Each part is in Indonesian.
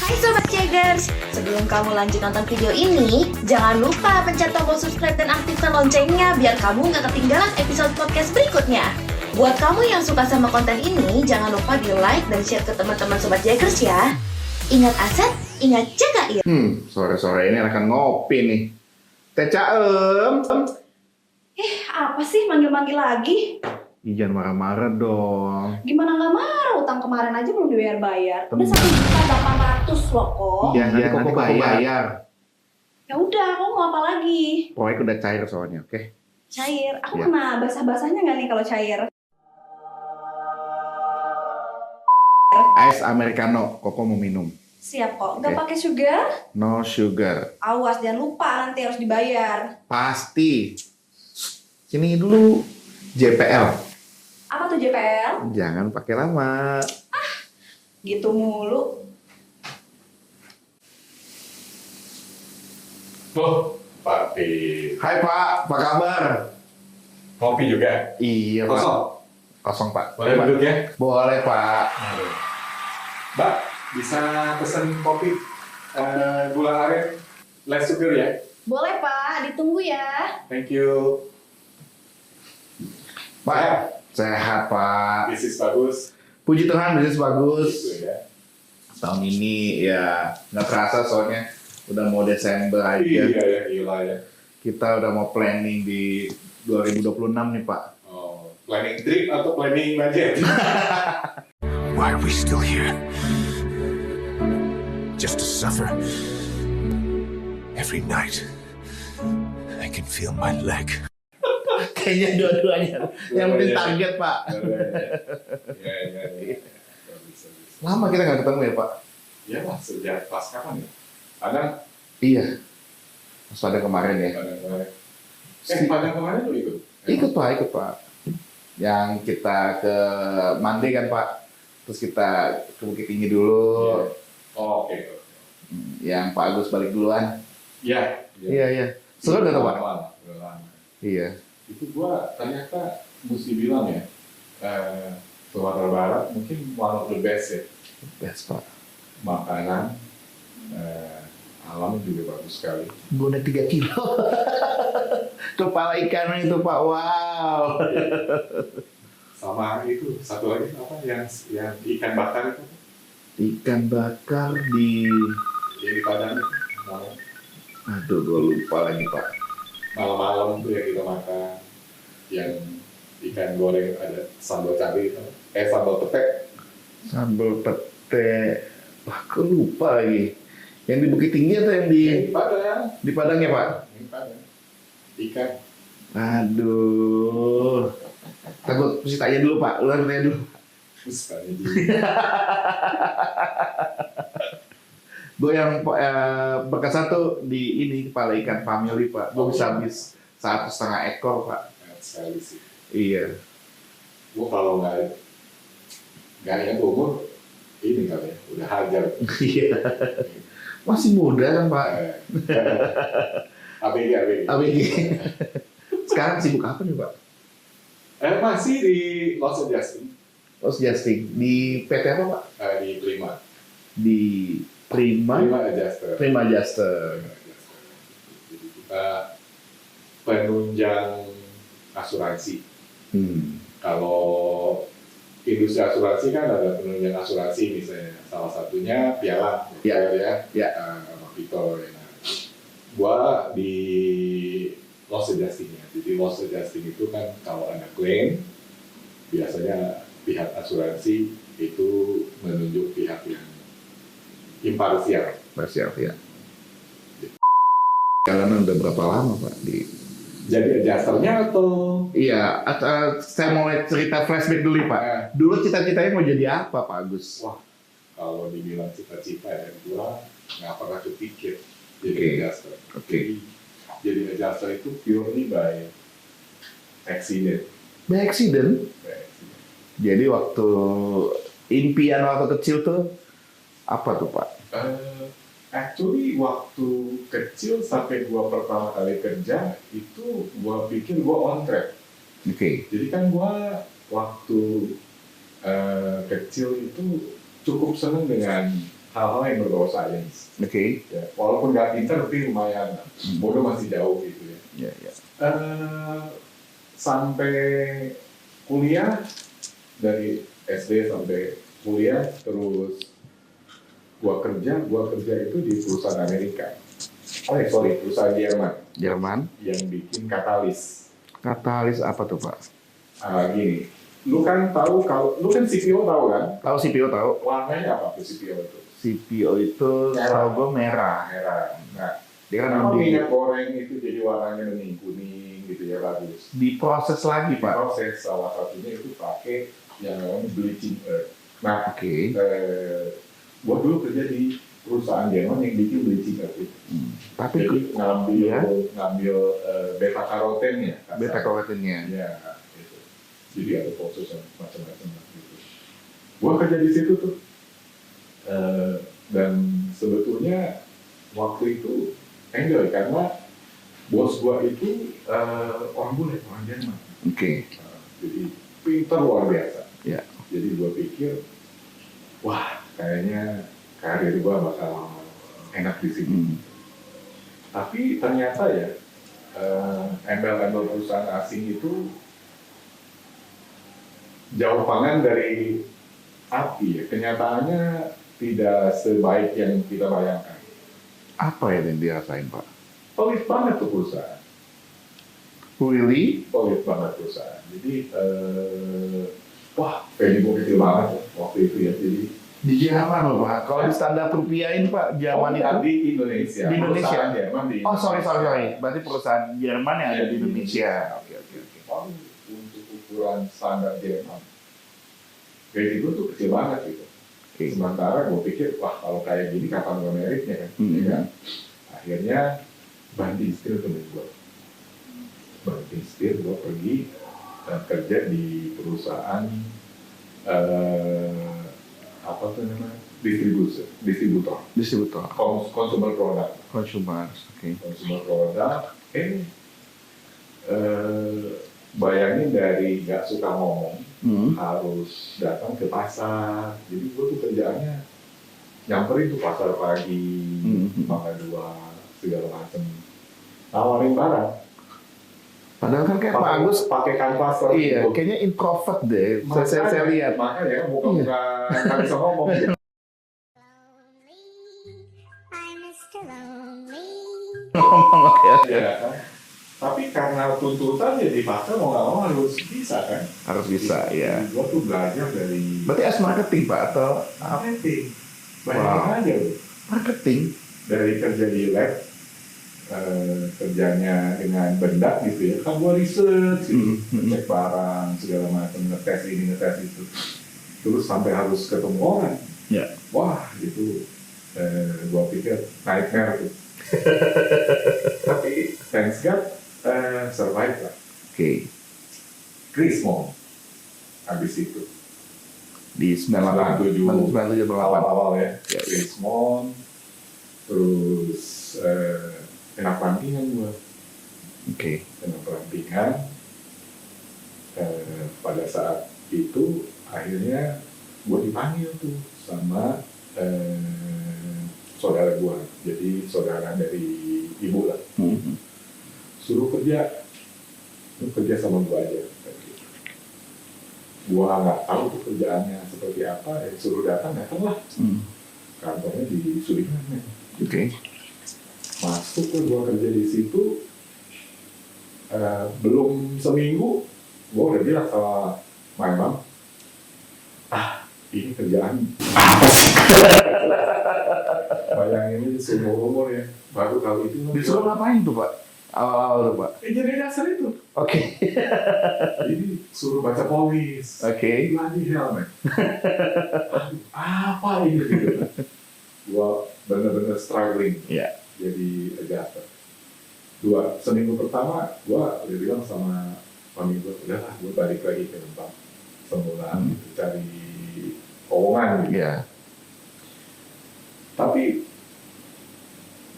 Hai Sobat Jaggers, sebelum kamu lanjut nonton video ini, jangan lupa pencet tombol subscribe dan aktifkan loncengnya biar kamu gak ketinggalan episode podcast berikutnya. Buat kamu yang suka sama konten ini, jangan lupa di like dan share ke teman-teman Sobat Jaggers ya. Ingat aset, ingat jagain. Sore-sore ini akan ngopi nih. Teh Caem. Apa sih manggil-manggil lagi? Jangan marah-marah dong. Gimana nggak marah? Utang kemarin aja belum dibayar-bayar. Udah 1.800.000 loh kok. Iya, nanti kok bayar. Ya udah, kamu mau apa lagi? Proyek udah cair soalnya, oke? Cair. Aku Ya. kena basah-basahnya nggak nih kalau cair? Ice Americano, Koko mau minum. Siap kok. Nggak Oke. pakai sugar? No sugar. Awas, jangan lupa nanti harus dibayar. Pasti. Sini dulu. JPL. Apa tuh JPL? Jangan pakai lama. Gitu mulu. Oh, Pak Pi. Hai Pak, apa kabar? Kopi juga? Iya Pak. Kosong? Kosong Pak. Boleh Pak. duduk ya? Boleh Pak. Mbak, bisa pesen kopi gula aren less sugar ya? Boleh Pak, ditunggu ya. Thank you. Pak, sehat Pak. Bisnis bagus. Puji Tuhan, bisnis bagus. Gitu ya. Tahun ini ya nggak terasa soalnya udah mau Desember aja. Iya ya, gila ya. Kita udah mau planning di 2026 nih Pak. Oh, planning trip atau planning budget? Why are we still here? Just to suffer. Every night, I can feel my leg. Kayaknya dua-duanya. Yang penting target Pak. Iya. Bagus. Lama kita nggak ketemu ya Pak? Ya lah, sejak pas kapan ya? Padang, Iya. Pas pada kemarin ya. Padang kemarin lu ikut? Ikut Pak. Yang kita ke Mande kan Pak. Terus kita ke Bukit Tinggi dulu. Oh, oke. Yang Pak Agus balik duluan. Iya. Iya. Seru nggak tuh Pak? Udah lama. Iya. Itu gua ternyata mesti bilang ya, Sumatera Barat mungkin one of the best ya. Best Pak. Makanan, alam juga bagus sekali. Bonek 3 kilo. Kepala ikan itu Pak. Wow. Sama itu satu lagi apa yang ikan bakar itu? Ikan bakar di... Yang di Padang itu. Malam- Aduh, gue lupa lagi Pak. Malam-malam tuh yang kita makan, yang ikan goreng ada sambal cabai itu, sambal petek. Sambal pete. Wah, kok lupa lagi. Yang di Bukit Tinggi atau yang di... Yang di Padang. Di Padang ya Pak? Yang di Padang. Ikan. Aduh. Takut mesti tanya dulu Pak. Lu harus tanya dulu. Terus tanya Gue yang berkesan tuh di ini kepala ikan family Pak. Gue bisa habis 1,5 ekor Pak. sekali sih. Iya. Gua kalau nggak ingat umur, ini kali ya, udah hajar. Iya. Masih muda kan Pak. ABG. ABG. Sekarang sibuk apa nih Pak? Masih di Los Angeles, Los Justing. Di PT apa Pak? di Prima. Di Prima Adjuster. Prima Adjuster. Jadi kita penunjang asuransi. Kalau industri asuransi kan ada penunjang asuransi misalnya, salah satunya Piala, Ya. ya, sama Victor. Ya. Gua di loss adjusting ya. Jadi loss adjusting itu kan kalau ada klaim, biasanya pihak asuransi itu menunjuk pihak yang imparsial. Parsial ya. Jalanan udah berapa lama Pak di... Jadi adjusternya atau Iya, saya mau cerita flashback dulu Pak. Dulu cita-citanya mau jadi apa Pak Agus? Wah, kalau dibilang cita-cita ya, gua nggak pernah kepikir jadi Oke. adjuster. Oke. Jadi adjuster itu purely by accident. By accident. By accident. Jadi waktu impian waktu kecil tuh apa tuh Pak? Actually waktu kecil sampai gua pertama kali kerja itu gua pikir gua on track. Oke. Jadi kan gua waktu kecil itu cukup seneng dengan hal-hal yang berbau sains. Oke. Ya, walaupun nggak pintar tapi lumayan. Bodoh masih jauh gitu ya. Ya, ya. Sampai kuliah, dari SD sampai kuliah, terus gua kerja itu di perusahaan Amerika. Perusahaan Jerman Jerman. yang bikin katalis. Katalis apa tuh Pak? Gini, lu kan CPO tahu kan? Tahu CPO tahu. Warnanya apa tuh CPO itu? CPO itu tahu gue merah. Merah. Nah, Dia kan kenapa di, minyak goreng itu jadi warnanya kuning gitu ya, bagus. diproses lagi Pak. Proses salah satunya itu pakai yang namanya bleaching earth. Nah, Oke. gua dulu kerja di perusahaan Jerman yang bikin bleaching earth itu. Tapi Jadi ngambil ya. beta karotennya. beta karotennya. Ya, gitu. Jadi ada proses yang macam-macam gitu. Gua kerja di situ tuh. Dan sebetulnya waktu itu enjoy karena bos gua itu orang bule, orang Jerman. Oke. Jadi pintar luar biasa. Ya. Jadi gua pikir, wah kayaknya karir gua bakal enak di sini. Tapi ternyata ya embel-embel perusahaan asing itu jauh panggang dari api ya. Kenyataannya tidak sebaik yang kita bayangkan. Apa ya yang dirasain Pak? Pelit banget tuh perusahaan. Really? Pelit banget perusahaan. Jadi, wah, gaji gue kecil banget ya, waktu itu ya. Jadi, Di Jerman loh Pak. Kalau di standar rupiahin Pak, Jerman itu. di Indonesia. Di Indonesia. Perusahaan Jerman di Oh sorry. Indonesia. Berarti perusahaan Jerman yang ada di Indonesia. Oke. Paling untuk ukuran standar Jerman. Gaji gue tuh kecil banget gitu. Oke. Sementara gue pikir, wah kalau kayak gini kapan gue meritnya kan? Ya kan? Akhirnya banting setir temen gue. Banting setir gue pergi kerja di perusahaan apa tuh namanya? Distributor. Distributor. Consumer product. Consumer. Oke. Consumer product. Bayangin dari nggak suka ngomong, harus datang ke pasar. Jadi gue tuh kerjaannya nyamperin tuh pasar pagi, Mangga Dua, segala macam, nawarin barang. Padahal kan kayak Pak Agus. Pakai kanvas terus. Iya, kayaknya introvert deh. Saya lihat. Makanya buka nggak bisa ngomong. Oke. Ya, kan? Tapi karena tuntutan ya dipaksa mau nggak mau harus bisa kan? Harus bisa, ya. Gue tuh belajar dari Berarti as marketing Pak atau marketing. Wow. Banyak aja loh. marketing? Dari kerja di lab, kerjanya dengan benda gitu ya, kan gue research gitu, cek barang segala macam, ngetes ini ngetes itu, terus sampai harus ketemu orang. Ya. Wah itu gue pikir nightmare tuh. Tapi thanks God survive lah. Oke. Krismon habis itu Di 97 awal-awal ya, Ya. Krismon, terus kena perampingan gue. Oke. Dengan perampingan, pada saat itu akhirnya gue dipanggil tuh sama saudara gue, jadi saudara dari ibu lah, suruh kerja, lu kerja sama gue aja. Gue nggak tahu tuh kerjaannya seperti apa, suruh datang lah, kantornya di Suriname. Oke. Masuk tuh gue kerja di situ, belum seminggu gue udah bilang sama my mom, ini kerjaan apa sih? Bayangin ini seumur-umur ya, baru kali itu Disuruh ngapain tuh Pak? Awal-awal tuh Pak? jadi dasar itu. Oke. Jadi suruh baca polis. Oke. Bloody hell, man. Apa ini gitu? Gua bener-bener struggling. Iya. Jadi adjuster. Seminggu pertama, gua udah bilang sama mami gua, udahlah, gua balik lagi ke tempat semula, gitu, cari omongan gitu. Iya. Tapi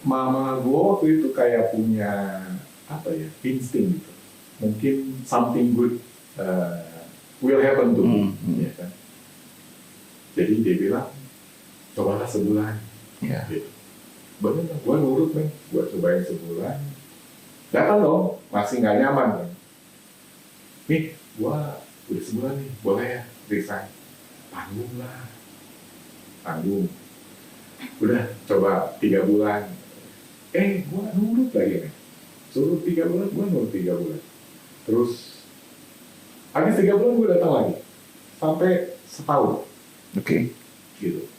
mama gua waktu itu kayak punya apa ya, insting gitu. Mungkin something good will happen to me, ya kan? Jadi dia bilang, cobalah sebulan. Iya. Gitu. Bener, gue nurut nih, gue cobain sebulan. Datang dong, masih nggak nyaman kan. Nih, gue udah sebulan nih, boleh ya resign. Tanggung lah, tanggung. Udah coba 3 bulan. Gue nurut lagi nih. Suruh 3 bulan, gue nurut 3 bulan. Terus, habis 3 bulan gue datang lagi. Sampai setahun. Oke. Gitu.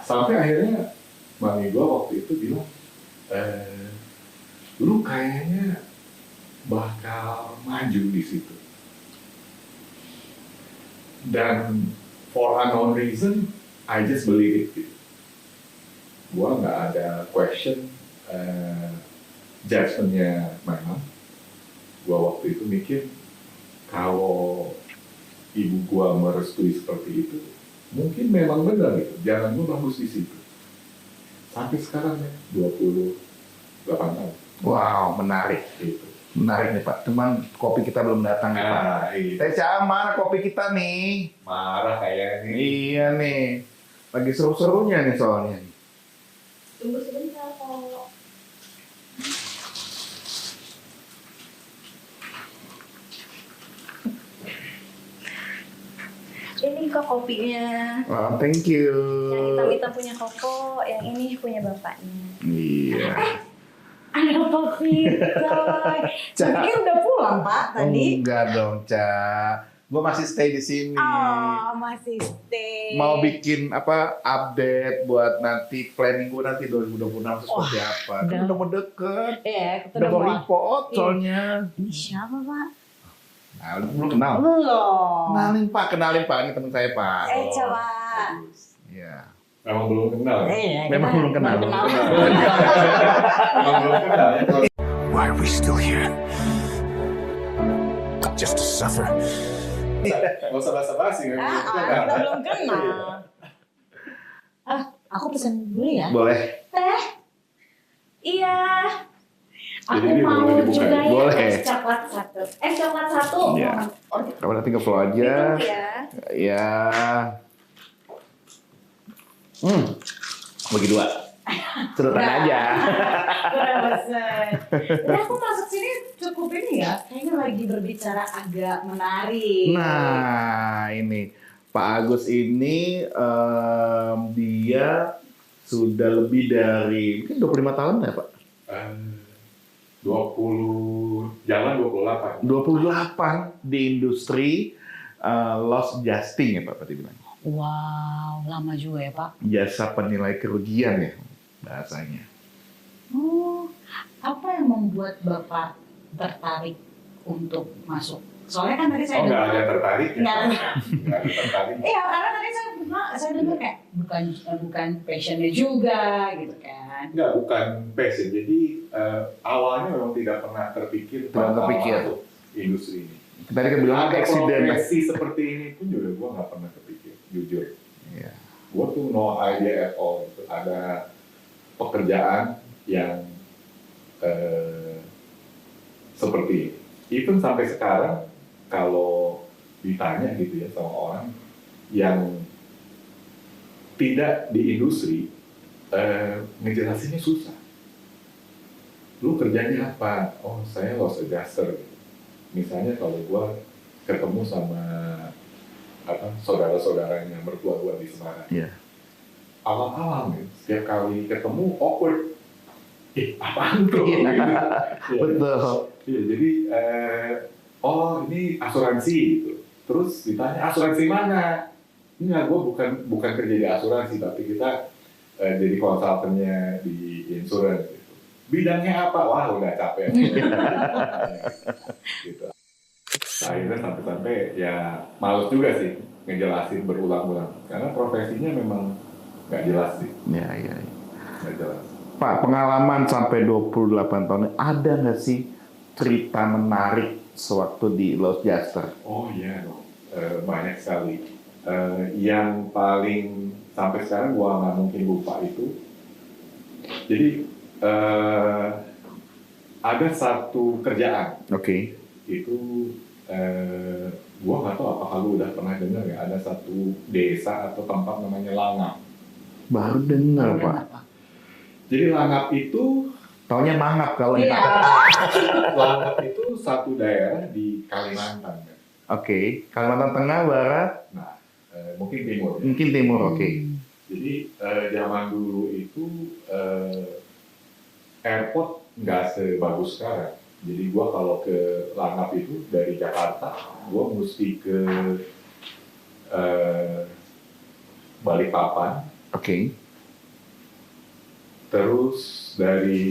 Sampai akhirnya mami gue waktu itu bilang, lu kayaknya bakal maju di situ. Dan for unknown reason, I just believe it. Gitu. Gua nggak ada question judgment-nya memang. Gua waktu itu mikir kalau ibu gua merestui seperti itu, mungkin memang benar gitu. Jalan gua bagus di situ. Sampai sekarang ya, 28 tahun. Wow, menarik. Gitu. Menarik nih Pak. Cuman kopi kita belum datang nih Pak. Iya. Teh Caa, mana kopi kita nih? Marah kayaknya. Iya nih. Lagi seru-serunya nih soalnya. Tunggu sebentar kok. Ini kok kopinya. Oh, thank you. Yang hitam-hitam punya Koko, yang ini punya bapaknya. Iya. Ada kopi, coy. Saya pikir udah pulang, Pak, tadi. Enggak dong, Ca. Gue masih stay di sini. Oh, masih stay. Mau bikin apa update buat nanti planning gue nanti 2026 seperti apa. Kan udah mau deket. Iya, kita Udah udah mau mau. report soalnya. Ini siapa, Pak? Nah, belum kenal. Belum. Kenalin Pak. Ini teman saya Pak. Coba. Iya. Memang belum kenal. Iya, Memang kita belum kenal. kenal. Memang belum kenal. Why are we still here? Just to suffer? Gak usah basa-basi kan? Kita belum kenal. Aku pesen dulu ya. Boleh. Teh. Iya. Aku Jadi ini mau boleh dibuka juga ya? ya Boleh. es coklat satu. Es coklat satu. Iya. Oh, Kamu nanti ke flow aja. ditunggu ya. Ya. Bagi 2. Cerutan Nah. aja. Udah bosan. Udah aku masuk sini cukup ini ya. Kayaknya lagi berbicara agak menarik. Nah, ini Pak Agus ini dia sudah lebih dari mungkin 25 tahun ya Pak? 20, jangan 28. 28 di industri loss adjusting ya Pak berarti bilang. Wow, lama juga ya Pak. Jasa penilai kerugian ya bahasanya. Oh, apa yang membuat Bapak tertarik untuk masuk? Soalnya kan tadi saya Oh, nggak ada tertarik ya? Nggak ada. Nggak ada tertarik. Iya, karena tadi saya dengar kayak bukan passionnya juga gitu kan. Enggak, bukan passion. Jadi awalnya memang tidak pernah terpikir Tidak terpikir. masuk industri ini. Tadi kan bilang Ada accident. profesi seperti ini pun juga gue nggak pernah terpikir, jujur. Iya. Gue tuh no idea at all. Ada pekerjaan yang seperti ini. Even sampai sekarang kalau ditanya gitu ya sama orang yang tidak di industri, ngejelasinnya susah. Lu kerjanya apa? Oh, saya loss adjuster. Misalnya kalau gue ketemu sama saudara-saudaranya mertua gue di Semarang. Iya. Awal-awal nih, setiap kali ketemu awkward. Apaan tuh? Iya. Gitu. Betul. Iya, jadi oh ini asuransi gitu. Terus ditanya asuransi mana? Enggak, gue bukan kerja di asuransi, tapi kita jadi konsultannya di insurance. Gitu. Bidangnya apa? Wah, udah capek. Gitu. Akhirnya sampai-sampai ya males juga sih ngejelasin berulang-ulang. Karena profesinya memang nggak jelas sih, Iya, iya. nggak jelas. Pak, pengalaman sampai 28 tahun ada nggak sih cerita menarik sewaktu di loss adjuster? Oh iya, banyak sekali. Yang paling sampai sekarang gua nggak mungkin lupa itu. Jadi ada satu kerjaan Oke. itu gua nggak tahu apakah lu udah pernah dengar ya, ada satu desa atau tempat namanya Langam. Baru dengar Pak. Jadi Langap itu, Taunya mangap kalau Iya. Langap itu satu daerah di Kalimantan. Kan? Oke, Kalimantan Tengah, Barat, Nah, mungkin timur. Ya. mungkin Timur. Oke. Jadi zaman dulu itu airport nggak sebagus sekarang. Jadi gua kalau ke Langap itu dari Jakarta, gua mesti ke Balikpapan. Oke. Terus dari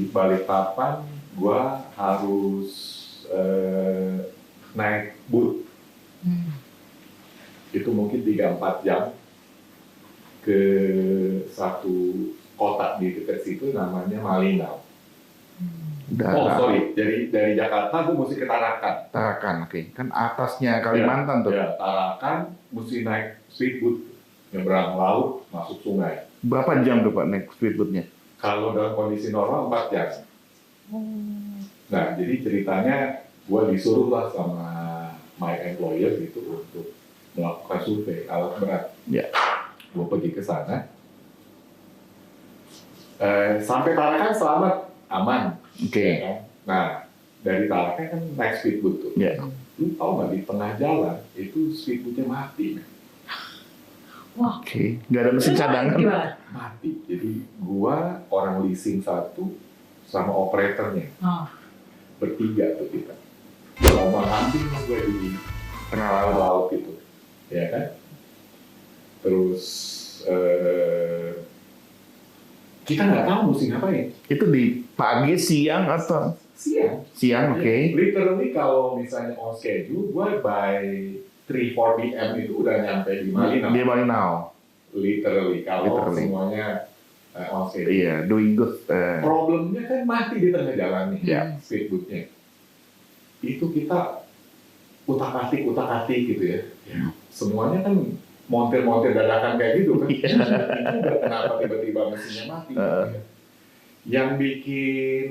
Balikpapan, gua harus naik boat. Itu mungkin 3-4 jam ke satu kota di dekat situ namanya Malinau. Oh sorry, dari Jakarta gue mesti ke Tarakan. Tarakan, oke. Kan atasnya Kalimantan tuh. Ya, Tarakan mesti naik speedboat, nyebrang laut, masuk sungai. Berapa jam tuh Pak naik speedboatnya? Kalau dalam kondisi normal 4 jam. Nah, jadi ceritanya gue disuruh lah sama my employer gitu untuk melakukan survei alat berat. Ya. Gue pergi ke sana. Sampai Tarakan selamat, aman. Oke. Ya kan? Nah, dari Tarakan kan naik speedboat tuh. Ya. Lu tau nggak di tengah jalan itu speedboatnya mati, men. Oke. Nggak ada mesin cadangan. Gimana? Mati. Jadi gua orang leasing satu sama operatornya Oh. bertiga tuh kita. Lomba ambing gue di tengah laut itu, ya kan? Terus kita nggak tahu mesti ngapain. Itu di pagi, siang, atau? Siang. Siang, oke. Literally kalau misalnya on schedule, gue by 3-4 p.m. itu udah nyampe di Malinau. Di Malinau. Literally kalau Literally. semuanya on schedule. Iya, doing good. Problemnya kan mati di tengah jalan nih, Ya. speedboatnya. Itu kita utak-atik gitu ya. Semuanya kan montir dadakan kayak gitu kan. Iya. Itu kenapa tiba-tiba mesinnya mati. Ya. Yang bikin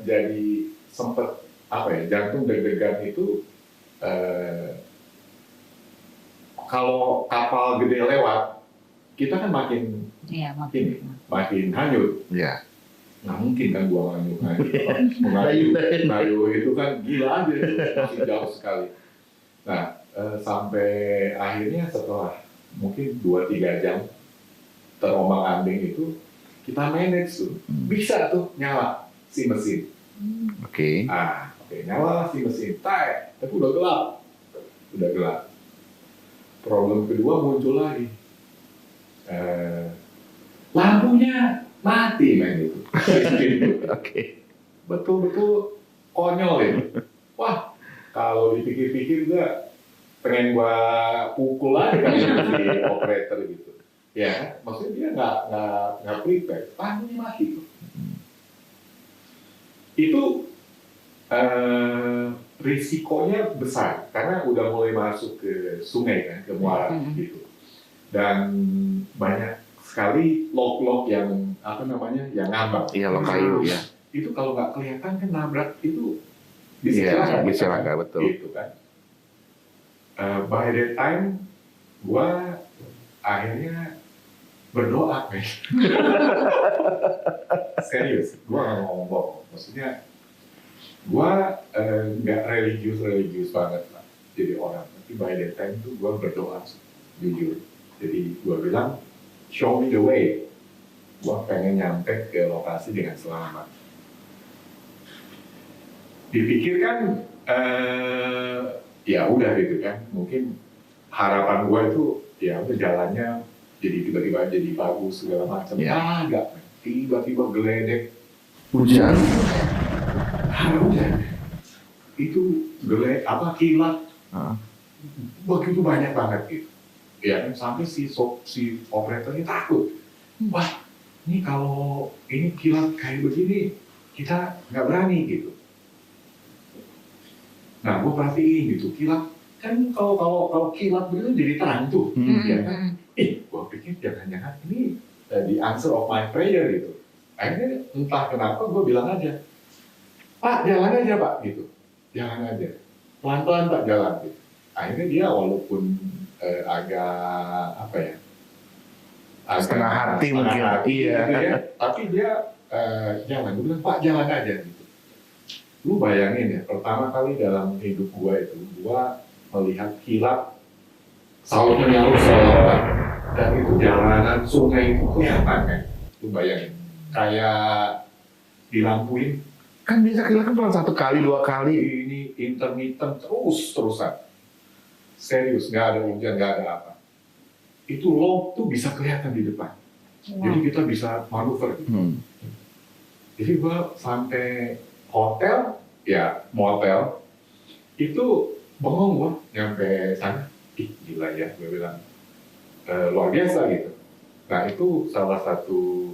jadi sempet apa ya, jantung deg-degan itu kalau kapal gede lewat, kita kan makin Iya, makin hanyut. Iya. Nggak mungkin kan gua ngayuh. Ngayuh itu kan gila aja itu, masih jauh sekali. Nah, sampai akhirnya setelah mungkin 2-3 jam terombang-ambing itu, kita manage tuh. Bisa tuh nyala si mesin. Oke. Nyala si mesin. Tapi udah gelap. Problem kedua muncul lagi. Lampunya mati, men itu. Oke. Betul-betul konyol ya. Wah, kalau dipikir-pikir gua pengen gua pukul aja kan si operator gitu. Ya, maksudnya dia nggak prepare, lampunya mati tuh. Itu risikonya besar karena udah mulai masuk ke sungai kan, ke muara gitu. Dan banyak sekali log yang yang ngambang. Iya, lo kayu ya. Itu kalau nggak kelihatan kan nabrak itu Iya, bisa nggak betul. Gitu kan. By that time, gua akhirnya berdoa, men. Serius, gua nggak ngomong. Maksudnya, gua nggak religius banget lah jadi orang. Tapi by that time tuh gua berdoa, jujur. Jadi gua bilang, show me the way. Gua pengen nyampe ke lokasi dengan selamat. Dipikir kan, ya udah gitu kan. Mungkin harapan gua itu, ya udah jalannya jadi tiba-tiba jadi bagus segala macam. Ya. Enggak, tiba-tiba geledek. Hujan. Hujan. Itu kilat. Ah. Begitu banyak banget gitu. Ya kan sampai si operatornya takut. Wah, ini kalau ini kilat kayak begini kita nggak berani gitu. Nah, gue perhatiin gitu kilat kan kalau kilat begitu jadi terang tuh, ya kan? Gue pikir jangan-jangan ini the answer of my prayer gitu. Akhirnya entah kenapa gue bilang aja, Pak jalan aja Pak gitu, jalan aja, pelan-pelan Pak jalan gitu. Akhirnya dia walaupun agak Setengah hati setengah mungkin. hati Iya. gitu ya. Tapi dia jalan, gue bilang Pak jalan aja gitu. Lu bayangin ya, pertama kali dalam hidup gua itu, gua melihat kilat saut menyalur seolah-olah, dan itu jalanan sungai itu kelihatan kan. Lu bayangin, kayak dilampuin, Kan bisa kilat kan cuma 1 kali, 2 kali. ini intermittent terusan. Serius, nggak ada hujan, nggak ada apa. Itu low tuh bisa kelihatan di depan. Jadi kita bisa manuver gitu. Jadi gua sampai hotel, ya motel, itu bengong gua nyampe sana. Ih gila ya, gue bilang luar biasa gitu. Nah itu salah satu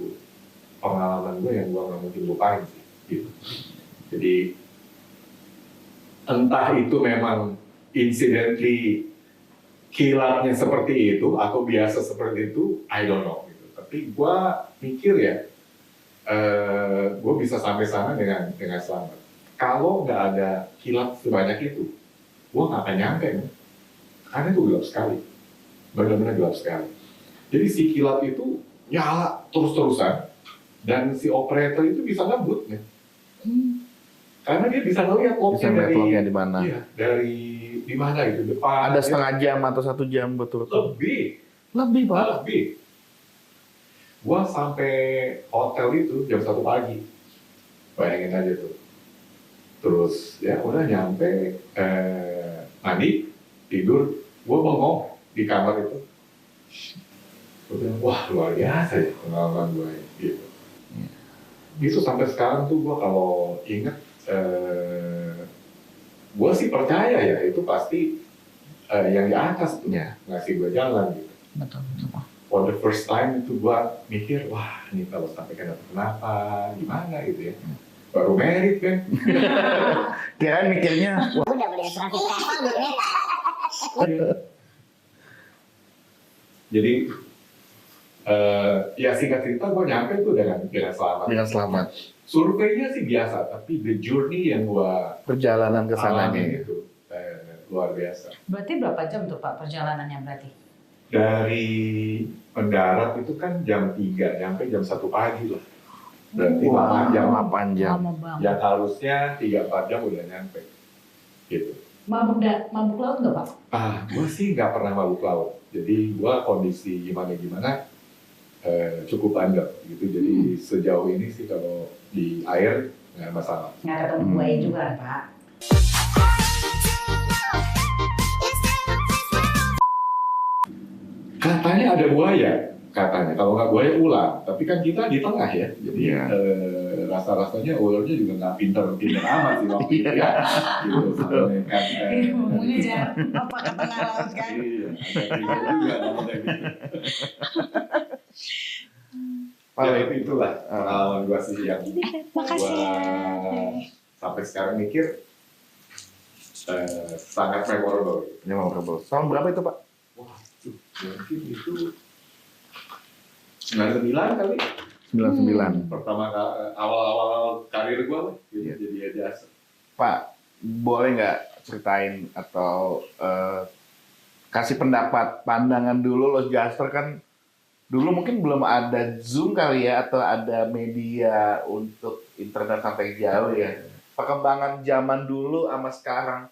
pengalaman gue yang gua nggak mungkin lupain sih. Gitu. Jadi entah itu memang incidentally kilatnya seperti itu atau biasa seperti itu, I don't know. Gitu. Tapi gue mikir ya, gue bisa sampai sana dengan selamat. Kalau nggak ada kilat sebanyak itu, gue nggak akan nyampe. Kan? Karena itu gelap sekali, benar-benar gelap sekali. Jadi si kilat itu nyala terus-terusan, dan si operator itu bisa ngebut. Ya. Karena dia bisa ngeliat Bisa ngeliat loknya di mana. Iya, dari di mana itu depan. Ada ya. setengah jam atau 1 jam betul. Lebih, Pak. lebih. Gua sampai hotel itu jam 1 pagi. Bayangin aja tuh. Terus ya udah nyampe, mandi, tidur, gua bengong di kamar itu. Gua bilang, wah luar biasa ya pengalaman gue gitu. Itu sampai sekarang tuh gua kalau inget, gua sih percaya ya itu pasti yang di atas tuh ngasih gua jalan gitu. Betul. For the first time itu gua mikir, wah ini kalau sampai kenapa gimana gitu ya. Baru merit kan. Kirain mikirnya, wah, Udah beli asuransi travel gitu ya. Jadi ya singkat cerita gue nyampe tuh dengan selamat. dengan selamat. Surveinya sih biasa, tapi the journey yang gue Perjalanan ke sananya. alami itu luar biasa. Berarti berapa jam tuh Pak perjalanannya berarti? Dari mendarat itu kan jam 3, nyampe jam 1 pagi lah. Berarti 8 jam. 8 jam. Lama banget. Yang harusnya 3-4 jam udah nyampe. Gitu. Mabuk laut nggak Pak? Gue sih nggak pernah mabuk laut. Jadi gue kondisi gimana cukup andal gitu. Jadi sejauh ini sih kalau di air nggak masalah. Nggak ketemu buaya juga Pak? Katanya ada buaya, katanya. Kalau nggak buaya ular. Tapi kan kita di tengah ya. Jadi Iya. rasa-rasanya ularnya juga nggak pinter amat sih waktu itu ya. Gitu. Sampai kan, Ngomongnya jangan apa ke tengah laut kan? Iya, agak pinter juga namanya gitu. Ya, itulah pengalaman gue sih yang Makasih ya. sampai sekarang mikir sangat memorable. Memorable. Tahun berapa itu, Pak? Wah, mungkin itu 99 kali. 99. Pertama awal karir gue lah, gitu, Iya. jadi jasa. Pak, boleh nggak ceritain atau kasih pendapat, pandangan dulu Los Jasper kan dulu mungkin belum ada Zoom kali ya atau ada media untuk internet sampai jauh ya. Perkembangan zaman dulu sama sekarang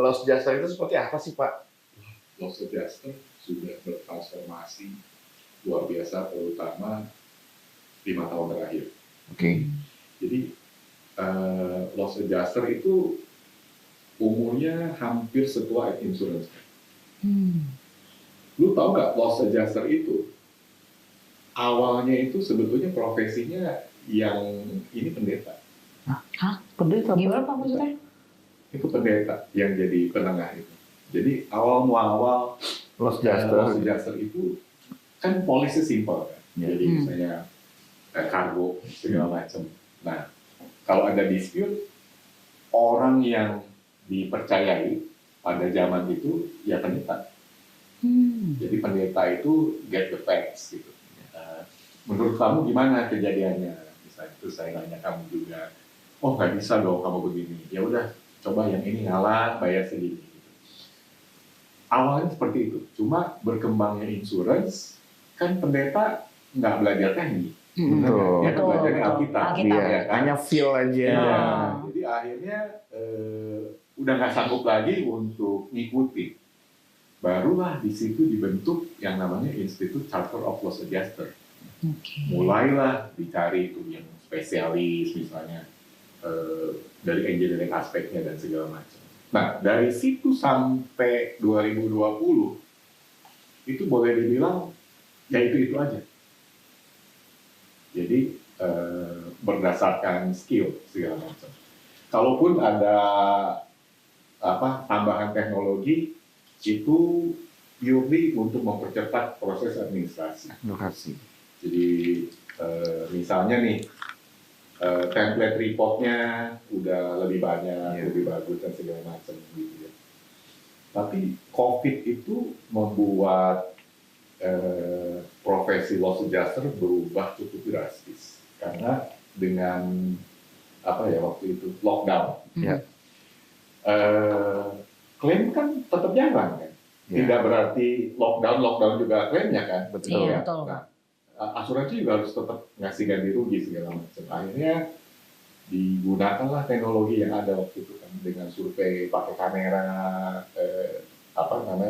Los Jasper itu seperti apa sih Pak? Los Adjuster sudah bertransformasi luar biasa, terutama 5 tahun terakhir. Oke. Jadi Los Adjuster itu umurnya hampir setua insurance. Lu tahu nggak Los Adjuster itu awalnya itu sebetulnya profesinya yang ini pendeta. Pendeta. Gimana Pak maksudnya? Itu pendeta yang jadi penengah itu. Jadi awal Los Los Jasper. Adjuster itu kan polisnya simpel kan. Ya. Jadi misalnya kargo segala macam. Nah, kalau ada dispute, orang yang dipercayai pada zaman itu ya pendeta. Jadi pendeta itu get the facts gitu. Menurut kamu gimana kejadiannya? Misalnya terus saya nanya kamu juga, oh nggak bisa dong kamu begini. Ya udah, coba yang ini ngalah, bayar segini. Gitu. Awalnya seperti itu. Cuma berkembangnya insurance, kan pendeta nggak belajar teknik, Betul. dia kan belajarnya Alkitab. Alkitab. Iya, Ya kan? hanya feel aja. Iya. Jadi akhirnya udah nggak sanggup lagi untuk ngikutin. Barulah di situ dibentuk yang namanya Institute Charter of Loss Adjuster. Mulailah dicari itu yang spesialis misalnya dari engineering aspeknya dan segala macam. Nah, dari situ sampai 2020 itu boleh dibilang ya itu aja. Jadi berdasarkan skill segala macam. Kalaupun ada tambahan teknologi itu purely untuk mempercepat proses administrasi. Lokasi. Jadi misalnya nih template reportnya udah lebih banyak, lebih bagus dan segala macam gitu ya. Tapi COVID itu membuat profesi loss adjuster berubah cukup drastis karena dengan waktu itu lockdown. Ya. Klaim kan tetap jalan kan. Ya. Tidak berarti lockdown juga klaimnya kan. Betul. Iya, betul. Nah, asuransi juga harus tetap ngasih ganti rugi segala macam. Akhirnya digunakanlah teknologi yang ada waktu itu kan dengan survei pakai kamera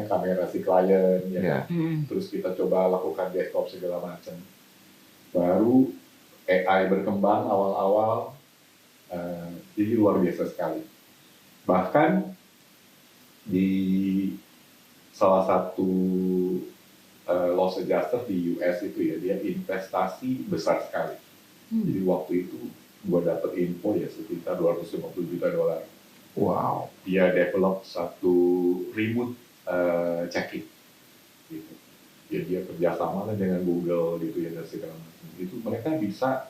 kamera si klien ya. Ya. Terus kita coba lakukan desktop segala macam. Baru AI berkembang awal-awal jadi luar biasa sekali. Bahkan di salah satu loss adjuster di US itu ya, dia investasi besar sekali. Jadi waktu itu gua dapet info ya sekitar $250 juta. Wow. Dia develop satu remote check-in gitu. Ya, dia kerjasama dengan Google gitu ya dan segala macam. Itu mereka bisa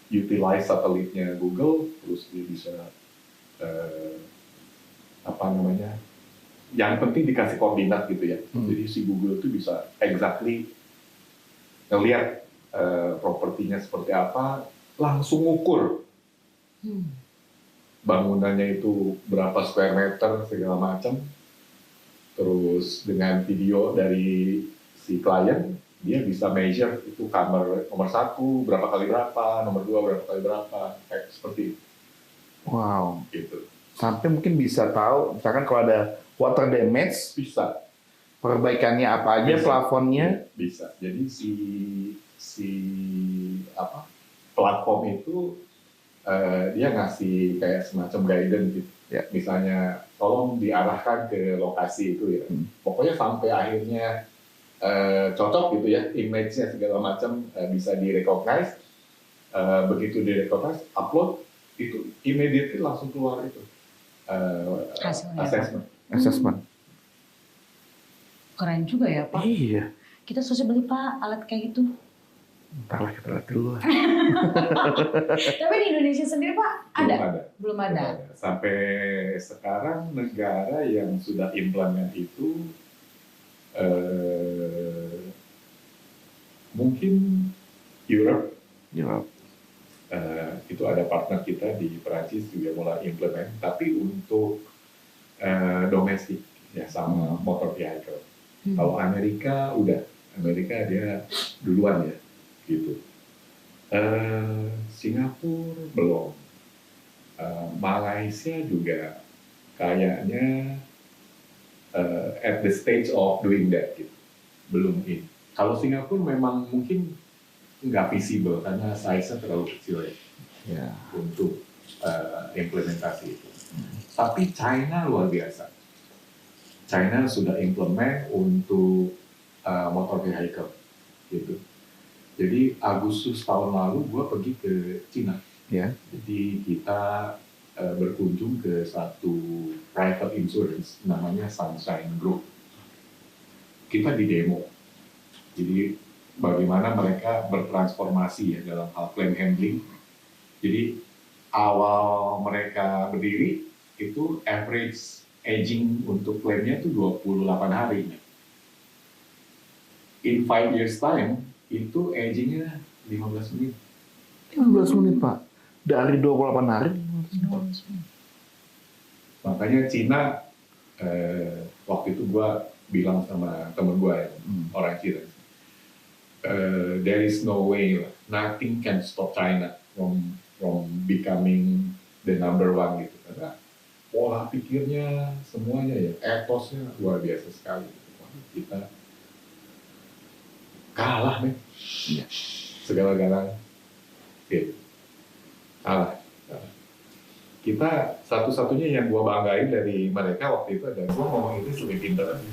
utilize satelitnya Google, terus dia bisa yang penting dikasih koordinat gitu ya. Jadi si Google itu bisa exactly ngelihat propertinya seperti apa, langsung ukur bangunannya itu berapa square meter segala macam. Terus dengan video dari si klien, dia bisa measure itu kamar nomor 1 berapa kali berapa, nomor 2 berapa kali berapa, kayak seperti itu. Wow. Gitu. Sampai mungkin bisa tahu, misalkan kalau ada water damage, Bisa. perbaikannya apa aja, Bisa. plafonnya. Bisa. Jadi platform itu dia ngasih kayak semacam guidance gitu. Ya. Misalnya tolong diarahkan ke lokasi itu ya. Pokoknya sampai akhirnya cocok gitu ya, image-nya segala macam bisa di-recognize. Begitu di-recognize, upload itu immediately langsung keluar itu Hasilnya. Assessment. Keren juga ya Pak. Iya. Kita susah beli Pak alat kayak gitu. Ntar lah kita lihat dulu lah. Tapi di Indonesia sendiri Pak ada? Belum Belum ada. Sampai sekarang negara yang sudah implement itu mungkin Europe. Europe. Itu ada partner kita di Perancis juga mulai implement, tapi untuk domestik ya sama motor vehicle. Kalau Amerika dia duluan ya gitu. Singapura belum, Malaysia juga kayaknya at the stage of doing that gitu, belum ini. Kalau Singapura memang mungkin nggak visible karena size-nya terlalu kecil ya untuk implementasi itu. Tapi China luar biasa. China sudah implement untuk motor vehicle gitu. Jadi Agustus tahun lalu gue pergi ke Cina. Ya. Jadi kita berkunjung ke satu private insurance namanya Sunshine Group. Kita di demo. Jadi bagaimana mereka bertransformasi ya dalam hal claim handling. Jadi awal mereka berdiri itu average aging untuk klaimnya itu 28 hari. In 5 years time itu agingnya 15 menit. 15 menit Pak. Dari 28 hari. Makanya Cina waktu itu gua bilang sama temen gua ya, orang Cina. there is no way, nothing can stop China from becoming the number one gitu. Karena pola pikirnya, semuanya ya, etosnya luar biasa sekali. Kita kalah nih, segala-galanya, gitu. Kalah. Kita satu-satunya yang gua banggain dari mereka waktu itu adalah gua ngomong Inggris lebih pintar aja.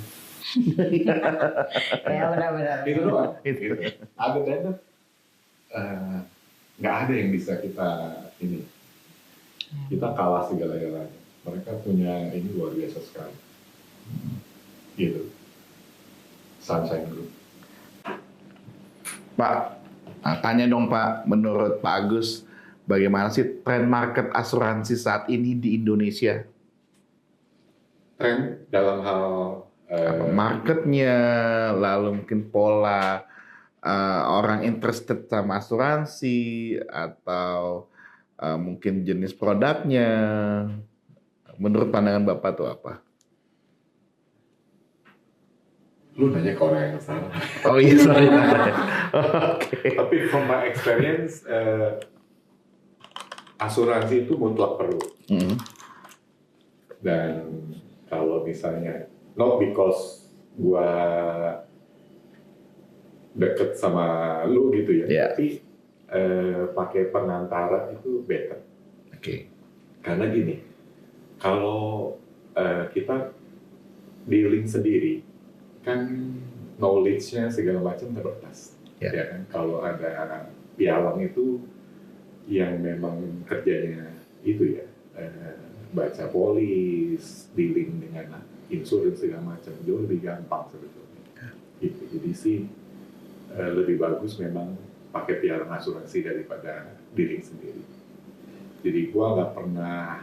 Ya benar-benar. Itu doang. Gitu. Ada dan nggak ada yang bisa kita ini. Kita kalah segala-galanya. Mereka punya ini luar biasa sekali. Gitu. Sunshine Group. Pak, tanya dong Pak, menurut Pak Agus, bagaimana sih tren market asuransi saat ini di Indonesia? Tren dalam hal Apa marketnya, lalu mungkin pola orang interested sama asuransi, atau mungkin jenis produknya. Menurut pandangan Bapak tuh apa? lu nanya ke orang yang salah. Oh iya, sorry. Oke. Tapi from my experience, asuransi itu mutlak perlu. Mm. Dan kalau misalnya, not because gua deket sama lu gitu ya, Yeah. tapi pakai penantara itu better. Oke. Karena gini, kalau kita dealing sendiri, kan knowledge-nya segala macam terbatas. Ya. Ya kan, kalau ada pialang itu yang memang kerjanya itu ya, baca polis, dealing dengan insurance segala macam, jauh lebih gampang sebetulnya. Gitu. Jadi sih lebih bagus memang pakai pialang asuransi daripada dealing sendiri. Jadi gua nggak pernah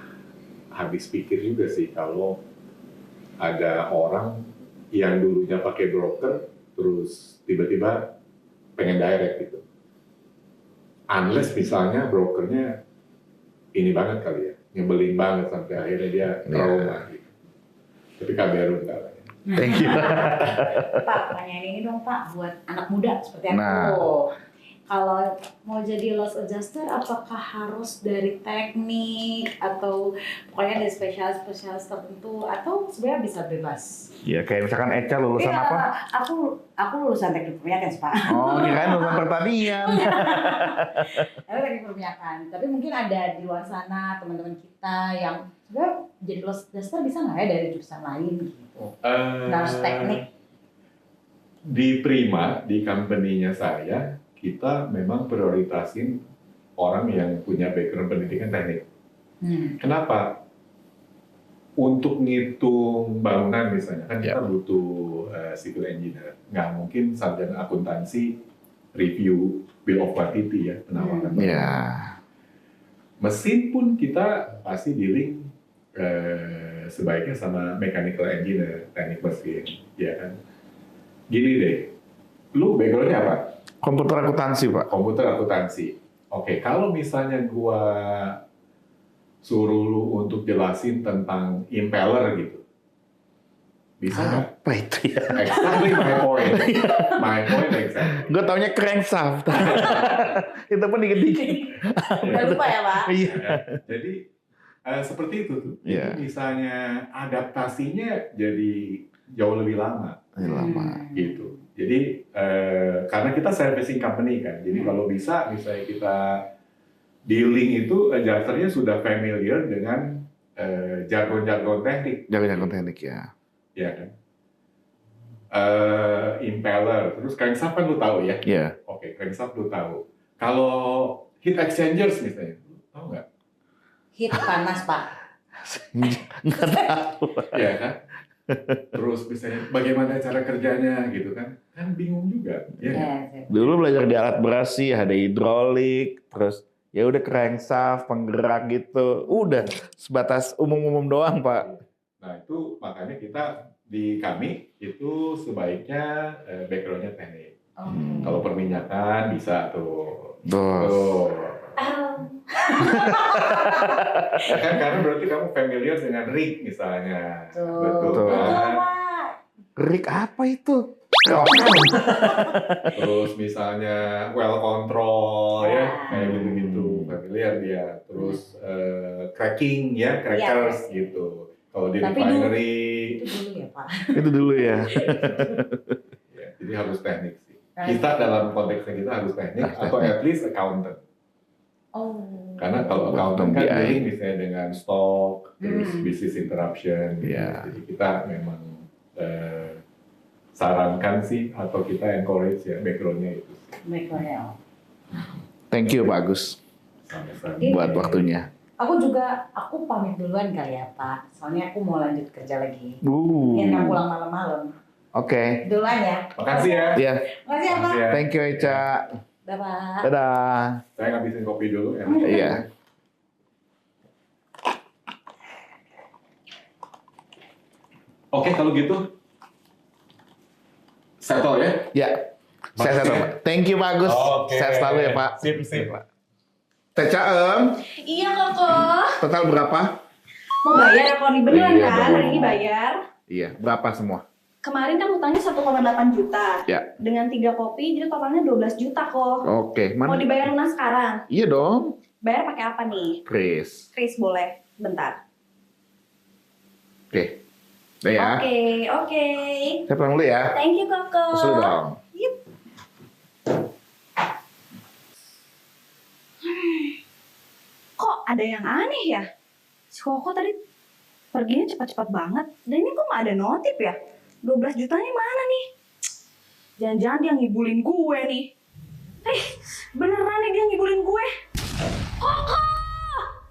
habis pikir juga sih kalau ada orang yang dulunya pakai broker terus tiba-tiba pengen direct gitu. Unless misalnya brokernya ini banget kali ya, nyebelin banget sampai akhirnya dia trauma gitu. Tapi KBRU enggak lah ya. Thank you. Pak, pertanyaan ini dong Pak, buat anak muda seperti aku. Nah. Kalau mau jadi loss adjuster, apakah harus dari teknik atau pokoknya dari spesialis tertentu, atau sebenarnya bisa bebas? Ya kayak misalkan Eca lulusan Iya, apa? Aku lulusan teknik perminyakan Pak. Oh, kirain lulusan pertanian. Aku teknik perminyakan, tapi mungkin ada di luar sana teman-teman kita yang sebenarnya jadi loss adjuster bisa nggak ya dari jurusan lain gitu? Harus teknik. Di Prima, di company-nya saya, kita memang prioritasin orang yang punya background pendidikan teknik. Kenapa? Untuk ngitung bangunan misalnya, kan kita butuh civil engineer. Nggak mungkin sarjana akuntansi review bill of quantity ya, penawaran. Iya. Mesin pun kita pasti dealing sebaiknya sama mechanical engineer, teknik mesin, ya kan? Gini deh, lu background-nya apa? Komputer akuntansi, Pak. Komputer akuntansi. Oke, kalau misalnya gua suruh lu untuk jelasin tentang impeller gitu, bisa nggak? Apa itu ya? Exactly my point. My point exactly. Gue taunya crankshaft. Itu pun dikit-dikit. Udah lupa ya Pak? Iya. Ya, jadi seperti itu tuh. Iya. Jadi misalnya adaptasinya jadi jauh lebih lama. Lama. Gitu. Jadi karena kita servicing company kan, jadi kalau bisa misalnya kita dealing itu adjusternya sudah familiar dengan jargon-jargon teknik, Jago-jago teknik ya. ya kan? Impeller, terus crankshaft kan lu tahu ya? Iya. Oke, crankshaft lu tahu. Kalau heat exchangers misalnya, lu tahu nggak? Heat panas Pak. Nggak tahu. Ya kan? Terus misalnya bagaimana cara kerjanya gitu kan? Kan bingung juga, ya kan? Dulu belajar di alat bersih, ada hidrolik, terus ya udah crankshaft, penggerak gitu. Udah sebatas umum-umum doang, Pak. Nah itu makanya kita di kami itu sebaiknya backgroundnya teknik. Kalau perminyakan bisa tuh. Tuh. Ya kan karena berarti kamu familiar dengan rig misalnya. Betul. Betul Betul. kan? Rig apa itu? Terus misalnya well control ya, kayak gitu-gitu, familiar dia. Terus cracking ya, crackers gitu. Kalau di Tapi refinery Itu dulu ya Pak. Itu dulu ya. ya, jadi harus teknik sih. Kita dalam konteksnya kita harus teknik atau at least accountant. Oh. Karena kalau accountant kan BI. dealing misalnya dengan stok, terus business interruption, Iya. jadi kita memang sarankan sih atau kita encourage ya backgroundnya itu. Michael. Thank you Pak Agus Sama-sama. buat waktunya. Aku pamit duluan kali ya Pak. Soalnya aku mau lanjut kerja lagi. Biar nggak pulang malam-malam. Oke. Duluan ya. Makasih ya. Ya, Makasih ya Pak. Makasih ya. thank you Eca. Bye-bye. Dadah. Saya ngabisin kopi dulu ya. Iya. Oke kalau gitu. Settle ya. Ya. Saya Makasih Pak. Thank you Pak Agus. Oke. Sehat selalu ya Pak. Sip, sip. Teh Caem, Iya Koko. total berapa? Mau bayar ya Kok? Beneran Iya kan? dong. Hari ini bayar. Iya, berapa semua? Kemarin kan hutangnya 1,8 juta. Ya. Dengan 3 kopi jadi totalnya 12 juta kok. Oke, Mau mana? dibayar lunas sekarang? Iya dong, Bayar pakai apa nih? Chris. Chris boleh. Bentar. Oke. Udah ya. Oke. Saya pulang dulu ya. Thank you Koko. Terus dulu dong. Yep. Kok ada yang aneh ya? Si Koko tadi perginya cepat-cepat banget. Dan ini kok nggak ada notif ya? 12 jutanya mana nih? Jangan-jangan dia ngibulin gue nih. Beneran nih dia ngibulin gue. Koko!